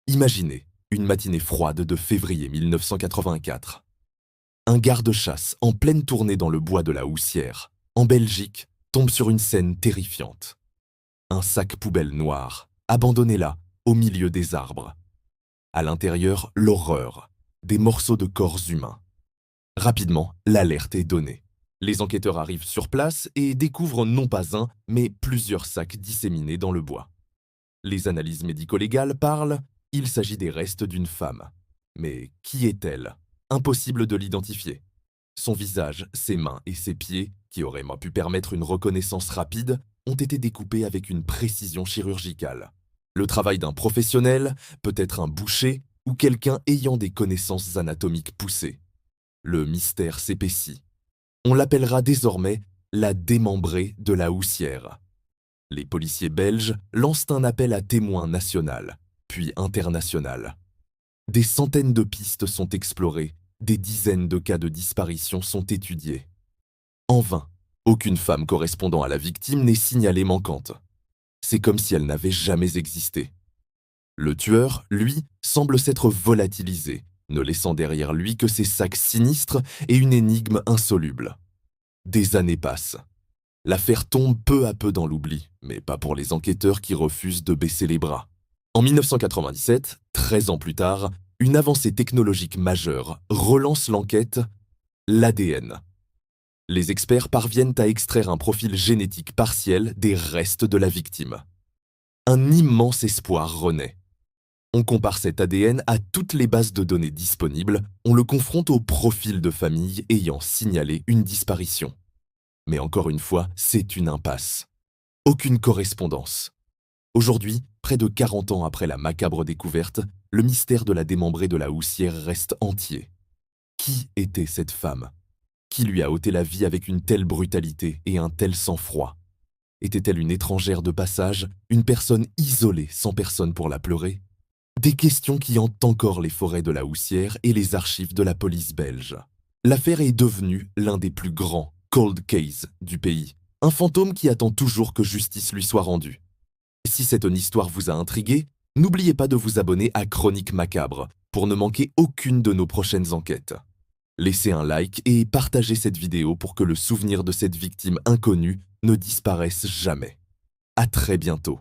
Imaginez une matinée froide de février 1984. Un garde-chasse en pleine tournée dans le bois de la Houssière, en Belgique, tombe sur une scène terrifiante. Un sac poubelle noir, abandonné là, au milieu des arbres. À l'intérieur, l'horreur, des morceaux de corps humains. Rapidement, l'alerte est donnée. Les enquêteurs arrivent sur place et découvrent non pas un, mais plusieurs sacs disséminés dans le bois. Les analyses médico-légales parlent, il s'agit des restes d'une femme. Mais qui est-elle? Impossible de l'identifier. Son visage, ses mains et ses pieds, qui auraient pu permettre une reconnaissance rapide, ont été découpés avec une précision chirurgicale. Le travail d'un professionnel, peut-être un boucher ou quelqu'un ayant des connaissances anatomiques poussées. Le mystère s'épaissit. On l'appellera désormais la démembrée de la Houssière. Les policiers belges lancent un appel à témoins national, puis international. Des centaines de pistes sont explorées, des dizaines de cas de disparition sont étudiés. En vain, aucune femme correspondant à la victime n'est signalée manquante. C'est comme si elle n'avait jamais existé. Le tueur, lui, semble s'être volatilisé, ne laissant derrière lui que ses sacs sinistres et une énigme insoluble. Des années passent. L'affaire tombe peu à peu dans l'oubli, mais pas pour les enquêteurs qui refusent de baisser les bras. En 1997, 13 ans plus tard, une avancée technologique majeure relance l'enquête, l'ADN. Les experts parviennent à extraire un profil génétique partiel des restes de la victime. Un immense espoir renaît. On compare cet ADN à toutes les bases de données disponibles, on le confronte au profil de famille ayant signalé une disparition. Mais encore une fois, c'est une impasse. Aucune correspondance. Aujourd'hui, près de 40 ans après la macabre découverte, le mystère de la démembrée de la Houssière reste entier. Qui était cette femme? Qui lui a ôté la vie avec une telle brutalité et un tel sang-froid? Était-elle une étrangère de passage, une personne isolée sans personne pour la pleurer? Des questions qui hantent encore les forêts de la Houssière et les archives de la police belge. L'affaire est devenue l'un des plus grands cold cases du pays, un fantôme qui attend toujours que justice lui soit rendue. Si cette histoire vous a intrigué, n'oubliez pas de vous abonner à Chroniques Macabres pour ne manquer aucune de nos prochaines enquêtes. Laissez un like et partagez cette vidéo pour que le souvenir de cette victime inconnue ne disparaisse jamais. À très bientôt.